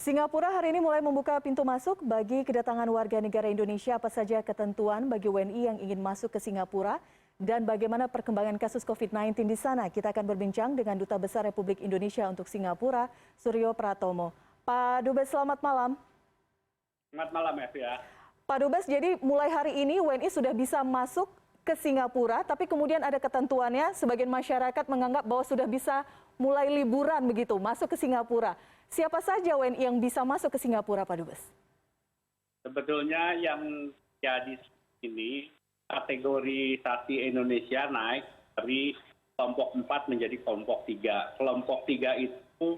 Singapura hari ini mulai membuka pintu masuk bagi kedatangan warga negara Indonesia. Apa saja ketentuan bagi WNI yang ingin masuk ke Singapura dan bagaimana perkembangan kasus COVID-19 di sana? Kita akan berbincang dengan Duta Besar Republik Indonesia untuk Singapura, Suryo Pratomo. Pak Dubes, selamat malam. Selamat malam, ya. Pak Dubes, jadi mulai hari ini WNI sudah bisa masuk ke Singapura, tapi kemudian ada ketentuannya. Sebagian masyarakat menganggap bahwa sudah bisa mulai liburan begitu, masuk ke Singapura. Siapa saja WNI yang bisa masuk ke Singapura, Pak Dubes? Sebetulnya yang jadi ini kategorisasi Indonesia naik dari kelompok 4 menjadi kelompok 3. Kelompok 3 itu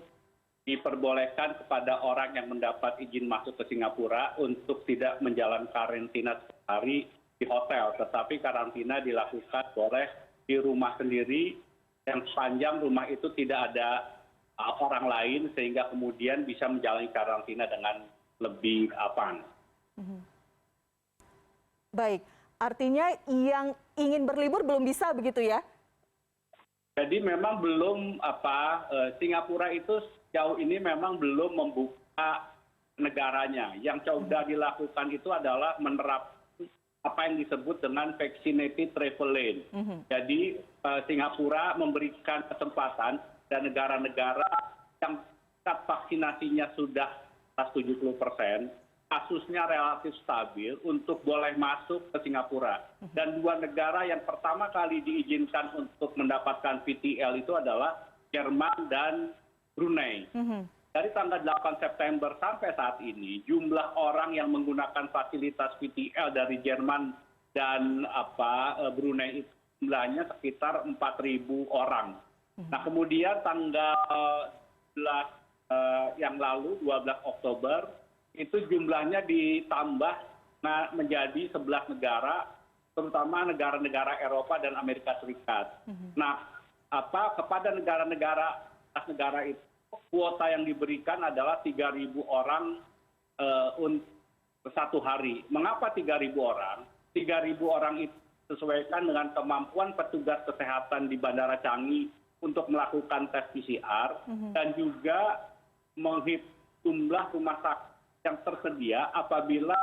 diperbolehkan kepada orang yang mendapat izin masuk ke Singapura untuk tidak menjalani karantina sehari di hotel, tetapi karantina dilakukan boleh di rumah sendiri yang sepanjang rumah itu tidak ada orang lain sehingga kemudian bisa menjalani karantina dengan lebih aman. Baik, artinya yang ingin berlibur belum bisa begitu ya? Jadi memang belum Singapura itu sejauh ini memang belum membuka negaranya. Yang sudah dilakukan itu adalah menerapkan apa yang disebut dengan vaccinated travel lane. Jadi Singapura memberikan kesempatan dan negara-negara yang tingkat vaksinasinya sudah atas 70%, kasusnya relatif stabil untuk boleh masuk ke Singapura. Dan dua negara yang pertama kali diizinkan untuk mendapatkan VTL itu adalah Jerman dan Brunei. Dari tanggal 8 September sampai saat ini, jumlah orang yang menggunakan fasilitas VTL dari Jerman dan Brunei itu jumlahnya sekitar 4.000 orang. Nah, kemudian tanggal 12 yang lalu, 12 Oktober, itu jumlahnya ditambah menjadi 11 negara, terutama negara-negara Eropa dan Amerika Serikat. Nah, kepada negara-negara itu, kuota yang diberikan adalah 3.000 orang untuk satu hari. Mengapa 3.000 orang? 3.000 orang itu disesuaikan dengan kemampuan petugas kesehatan di Bandara Changi untuk melakukan tes PCR dan juga menghitung jumlah rumah sakit yang tersedia apabila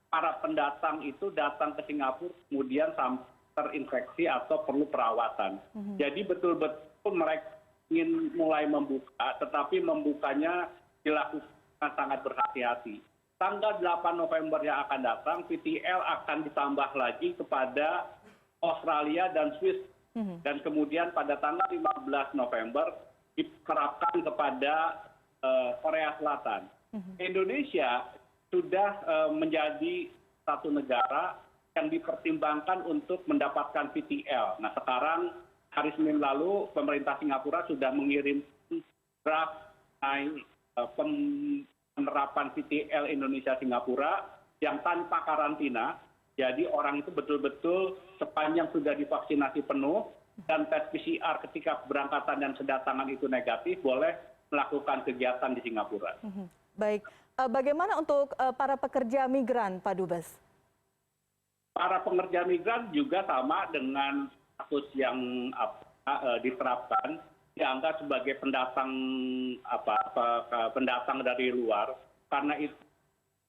para pendatang itu datang ke Singapura kemudian sampai terinfeksi atau perlu perawatan. Jadi betul-betul mereka ingin mulai membuka, tetapi membukanya dilakukan sangat berhati-hati. Tanggal 8 November yang akan datang, VTL akan ditambah lagi kepada Australia dan Swiss. Dan kemudian pada tanggal 15 November diterapkan kepada Korea Selatan. Indonesia sudah menjadi satu negara yang dipertimbangkan untuk mendapatkan VTL. Nah, sekarang hari Senin lalu pemerintah Singapura sudah mengirim draft penerapan VTL Indonesia Singapura yang tanpa karantina. Jadi orang itu betul-betul sepanjang sudah divaksinasi penuh dan tes PCR ketika keberangkatan dan kedatangan itu negatif, boleh melakukan kegiatan di Singapura. Baik, bagaimana untuk para pekerja migran, Pak Dubes? Para pekerja migran juga sama dengan kasus yang diterapkan, dianggap sebagai pendatang dari luar, karena itu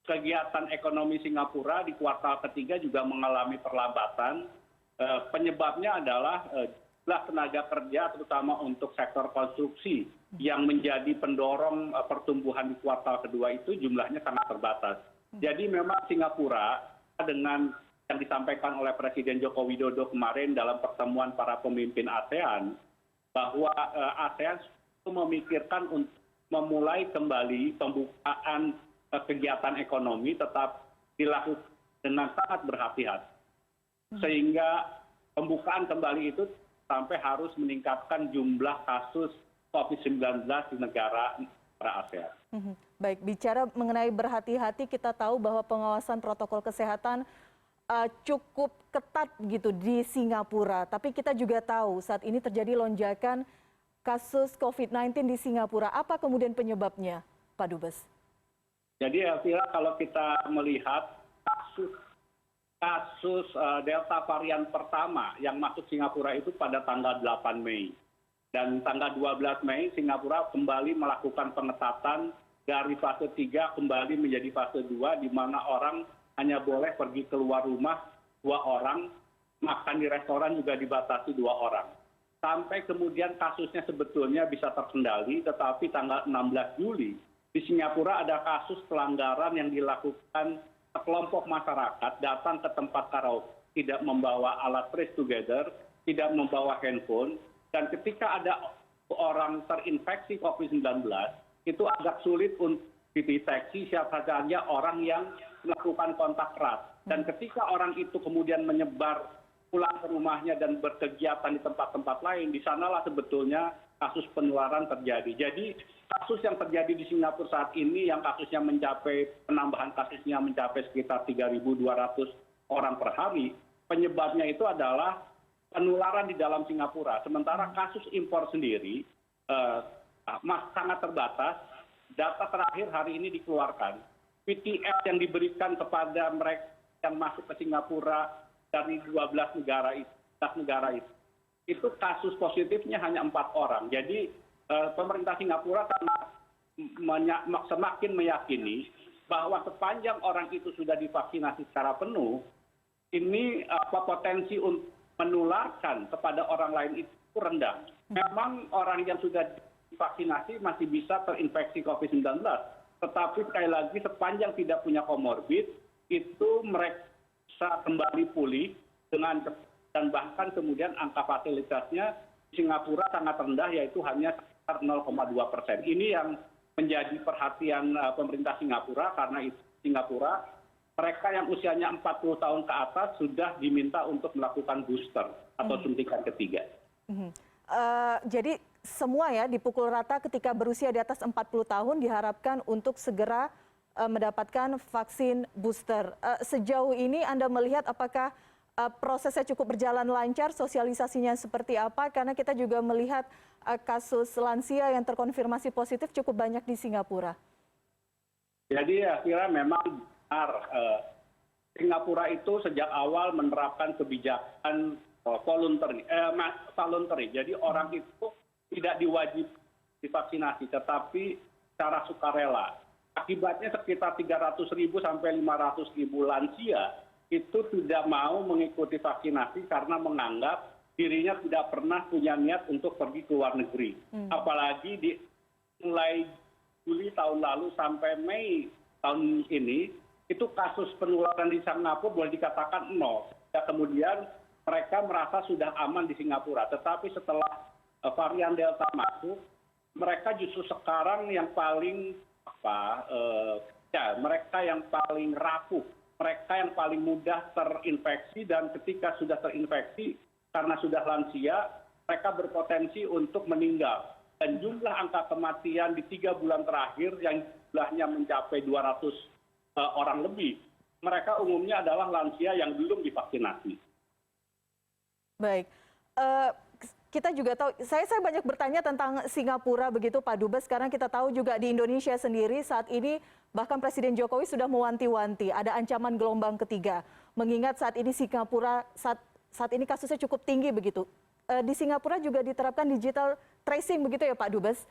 kegiatan ekonomi Singapura di kuartal ketiga juga mengalami perlambatan. Penyebabnya adalah jumlah tenaga kerja terutama untuk sektor konstruksi yang menjadi pendorong pertumbuhan di kuartal kedua itu jumlahnya sangat terbatas. Jadi memang Singapura dengan yang disampaikan oleh Presiden Joko Widodo kemarin dalam pertemuan para pemimpin ASEAN, bahwa ASEAN memikirkan untuk memulai kembali pembukaan kegiatan ekonomi tetap dilakukan dengan sangat berhati-hati. Sehingga pembukaan kembali itu sampai harus meningkatkan jumlah kasus COVID-19 di negara ASEAN. Baik, bicara mengenai berhati-hati, kita tahu bahwa pengawasan protokol kesehatan cukup ketat gitu di Singapura. Tapi kita juga tahu saat ini terjadi lonjakan kasus COVID-19 di Singapura. Apa kemudian penyebabnya, Pak Dubes? Jadi Elvira, kalau kita melihat kasus Delta varian pertama yang masuk Singapura itu pada tanggal 8 Mei. Dan tanggal 12 Mei Singapura kembali melakukan pengetatan dari fase 3 kembali menjadi fase 2, di mana orang hanya boleh pergi keluar rumah 2 orang, makan di restoran juga dibatasi 2 orang. Sampai kemudian kasusnya sebetulnya bisa terkendali, tetapi tanggal 16 Juli di Singapura ada kasus pelanggaran yang dilakukan sekelompok masyarakat datang ke tempat karaoke, tidak membawa alat trace together, tidak membawa handphone, dan ketika ada orang terinfeksi COVID-19, itu agak sulit untuk dideteksi siapa saja orang yang melakukan kontak erat. Dan ketika orang itu kemudian menyebar pulang ke rumahnya dan berkegiatan di tempat-tempat lain, di sanalah sebetulnya kasus penularan terjadi. Jadi kasus yang terjadi di Singapura saat ini yang kasusnya penambahan kasusnya mencapai sekitar 3.200 orang per hari, penyebabnya itu adalah penularan di dalam Singapura. Sementara kasus impor sendiri sangat terbatas. Data terakhir hari ini dikeluarkan. PTS yang diberikan kepada mereka yang masuk ke Singapura dari 12 negara itu kasus positifnya hanya 4 orang. Jadi pemerintah Singapura semakin meyakini bahwa sepanjang orang itu sudah divaksinasi secara penuh, ini potensi untuk menularkan kepada orang lain itu rendah. Memang orang yang sudah divaksinasi masih bisa terinfeksi COVID-19, tetapi sekali lagi sepanjang tidak punya komorbid, itu mereka bisa kembali pulih dengan cepat, dan bahkan kemudian angka fatalitasnya di Singapura sangat rendah, yaitu hanya sekitar 0,2%. Ini yang menjadi perhatian pemerintah Singapura, karena itu Singapura mereka yang usianya 40 tahun ke atas sudah diminta untuk melakukan booster atau suntikan ketiga. Jadi semua ya dipukul rata ketika berusia di atas 40 tahun diharapkan untuk segera mendapatkan vaksin booster. Sejauh ini Anda melihat apakah prosesnya cukup berjalan lancar, sosialisasinya seperti apa? Karena kita juga melihat kasus lansia yang terkonfirmasi positif cukup banyak di Singapura. Jadi ya kira memang benar, Singapura itu sejak awal menerapkan kebijakan voluntary. Jadi orang itu tidak diwajibkan divaksinasi, tetapi secara sukarela. Akibatnya sekitar 300.000 sampai 500.000 lansia itu tidak mau mengikuti vaksinasi karena menganggap dirinya tidak pernah punya niat untuk pergi ke luar negeri. Apalagi mulai Juli tahun lalu sampai Mei tahun ini, itu kasus penularan di Singapura boleh dikatakan 0. Ya, kemudian mereka merasa sudah aman di Singapura. Tetapi setelah varian Delta masuk, mereka justru sekarang yang paling mereka yang paling rapuh, mereka yang paling mudah terinfeksi, dan ketika sudah terinfeksi karena sudah lansia, mereka berpotensi untuk meninggal. Dan jumlah angka kematian di 3 bulan terakhir yang jumlahnya mencapai 200 orang lebih, mereka umumnya adalah lansia yang belum divaksinasi. Baik. Kita juga tahu, saya banyak bertanya tentang Singapura begitu Pak Dubes, karena kita tahu juga di Indonesia sendiri saat ini bahkan Presiden Jokowi sudah mewanti-wanti ada ancaman gelombang ketiga. Mengingat saat ini Singapura saat ini kasusnya cukup tinggi begitu. Di Singapura juga diterapkan digital tracing begitu ya Pak Dubes.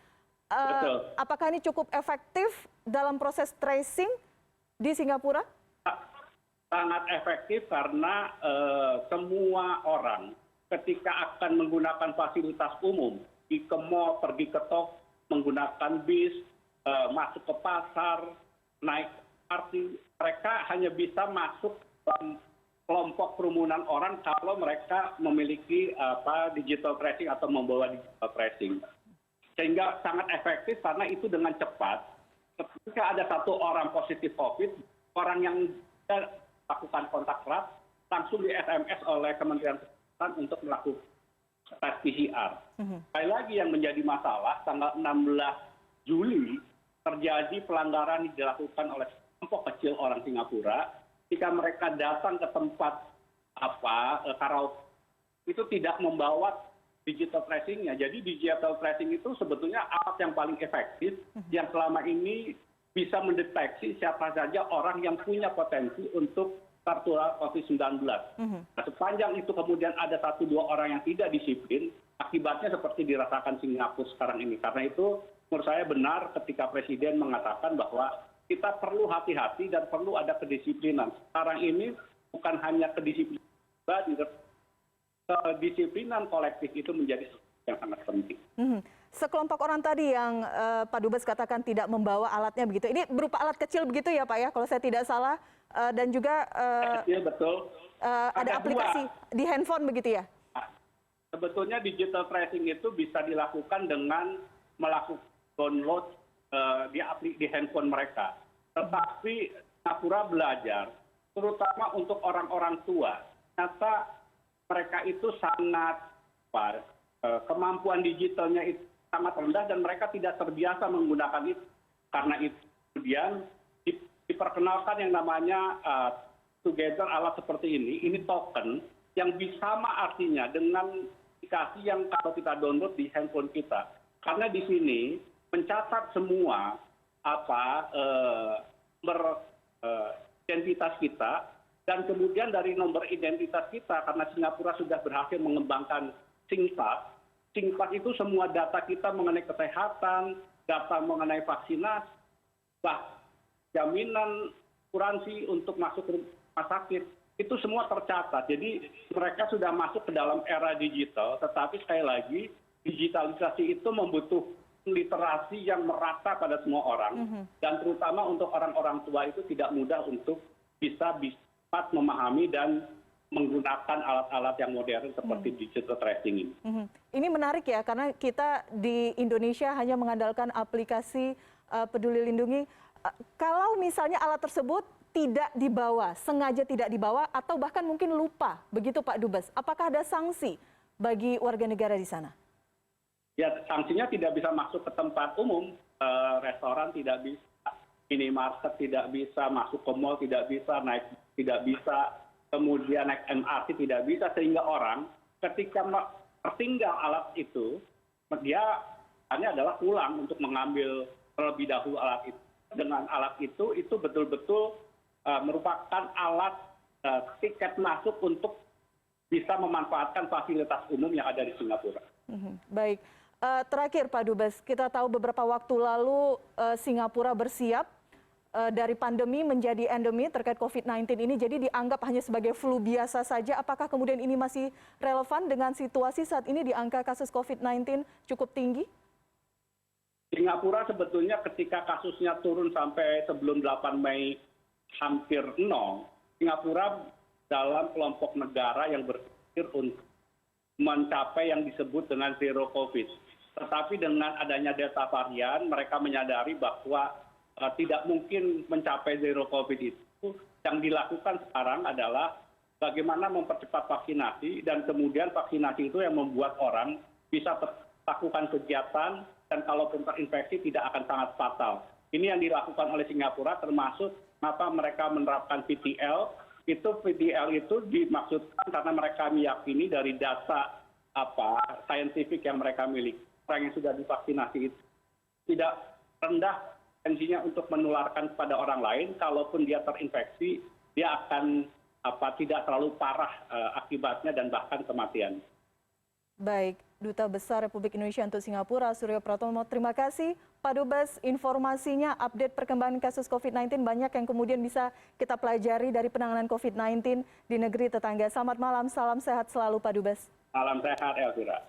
Betul. Apakah ini cukup efektif dalam proses tracing di Singapura? Sangat efektif karena semua orang ketika akan menggunakan fasilitas umum, di ke mall, pergi ke toko, menggunakan bis, masuk ke pasar, naik MRT, mereka hanya bisa masuk dalam kelompok kerumunan orang kalau mereka memiliki digital tracing atau membawa digital tracing. Sehingga sangat efektif karena itu dengan cepat, ketika ada satu orang positif COVID, orang yang lakukan kontak erat langsung di SMS oleh Kementerian Kesehatan untuk melakukan tes PCR. Sekali lagi yang menjadi masalah, tanggal 16 Juli terjadi pelanggaran yang dilakukan oleh kelompok kecil orang Singapura ketika mereka datang ke tempat karaoke itu tidak membawa digital tracing-nya. Jadi digital tracing itu sebetulnya alat yang paling efektif yang selama ini bisa mendeteksi siapa saja orang yang punya potensi untuk tertular COVID-19. Nah, sepanjang itu kemudian ada 1-2 orang yang tidak disiplin, akibatnya seperti dirasakan Singapura sekarang ini. Karena itu menurut saya benar ketika Presiden mengatakan bahwa kita perlu hati-hati dan perlu ada kedisiplinan. Sekarang ini bukan hanya kedisiplinan pribadi, kedisiplinan kolektif itu menjadi sesuatu yang sangat penting. Sekelompok orang tadi yang Pak Dubes katakan tidak membawa alatnya begitu. Ini berupa alat kecil begitu ya Pak ya, kalau saya tidak salah. Dan juga Kecil, betul. ada aplikasi di handphone begitu ya? Sebetulnya digital tracing itu bisa dilakukan dengan melakukan download di handphone mereka. Tetapi Singapura belajar, terutama untuk orang-orang tua, ternyata mereka itu sangat kemampuan digitalnya itu sangat rendah dan mereka tidak terbiasa menggunakan itu. Karena itu kemudian diperkenalkan yang namanya together alat seperti ini token yang sama artinya dengan aplikasi yang kalau kita download di handphone kita. Karena di sini mencatat semua nomor identitas kita dan kemudian dari nomor identitas kita karena Singapura sudah berhasil mengembangkan SingPass. SingPass itu semua data kita mengenai kesehatan, data mengenai vaksinasi, jaminan asuransi untuk masuk rumah sakit itu semua tercatat. Jadi mereka sudah masuk ke dalam era digital, tetapi sekali lagi digitalisasi itu membutuhkan literasi yang merata pada semua orang dan terutama untuk orang-orang tua itu tidak mudah untuk bisa cepat memahami dan menggunakan alat-alat yang modern seperti digital tracing ini. Ini menarik ya karena kita di Indonesia hanya mengandalkan aplikasi Peduli Lindungi. Kalau misalnya alat tersebut tidak dibawa, sengaja tidak dibawa atau bahkan mungkin lupa, begitu Pak Dubes, apakah ada sanksi bagi warga negara di sana? Ya, sanksinya tidak bisa masuk ke tempat umum, restoran tidak bisa, minimarket tidak bisa, masuk ke mall tidak bisa, naik tidak bisa, kemudian naik MRT tidak bisa, sehingga orang ketika tertinggal alat itu, dia hanya adalah pulang untuk mengambil terlebih dahulu alat itu. Dengan alat itu betul-betul merupakan alat tiket masuk untuk bisa memanfaatkan fasilitas umum yang ada di Singapura. Baik. Terakhir Pak Dubes, kita tahu beberapa waktu lalu Singapura bersiap dari pandemi menjadi endemi terkait COVID-19 ini, jadi dianggap hanya sebagai flu biasa saja. Apakah kemudian ini masih relevan dengan situasi saat ini di angka kasus COVID-19 cukup tinggi? Singapura sebetulnya ketika kasusnya turun sampai sebelum 8 Mei hampir 0, Singapura dalam kelompok negara yang berpikir untuk mencapai yang disebut dengan zero COVID. Tetapi dengan adanya Delta varian, mereka menyadari bahwa tidak mungkin mencapai zero COVID itu. Yang dilakukan sekarang adalah bagaimana mempercepat vaksinasi dan kemudian vaksinasi itu yang membuat orang bisa melakukan kegiatan dan kalaupun terinfeksi tidak akan sangat fatal. Ini yang dilakukan oleh Singapura termasuk kenapa mereka menerapkan VTL. VTL itu dimaksudkan karena mereka meyakini dari data saintifik yang mereka miliki. Orang yang sudah divaksinasi itu tidak rendah tensinya untuk menularkan kepada orang lain. Kalaupun dia terinfeksi, dia akan tidak terlalu parah akibatnya dan bahkan kematian. Baik, Duta Besar Republik Indonesia untuk Singapura, Suryo Pratomo, terima kasih. Pak Dubes, informasinya, update perkembangan kasus COVID-19 banyak yang kemudian bisa kita pelajari dari penanganan COVID-19 di negeri tetangga. Selamat malam, salam sehat selalu Pak Dubes. Salam sehat, Elvira.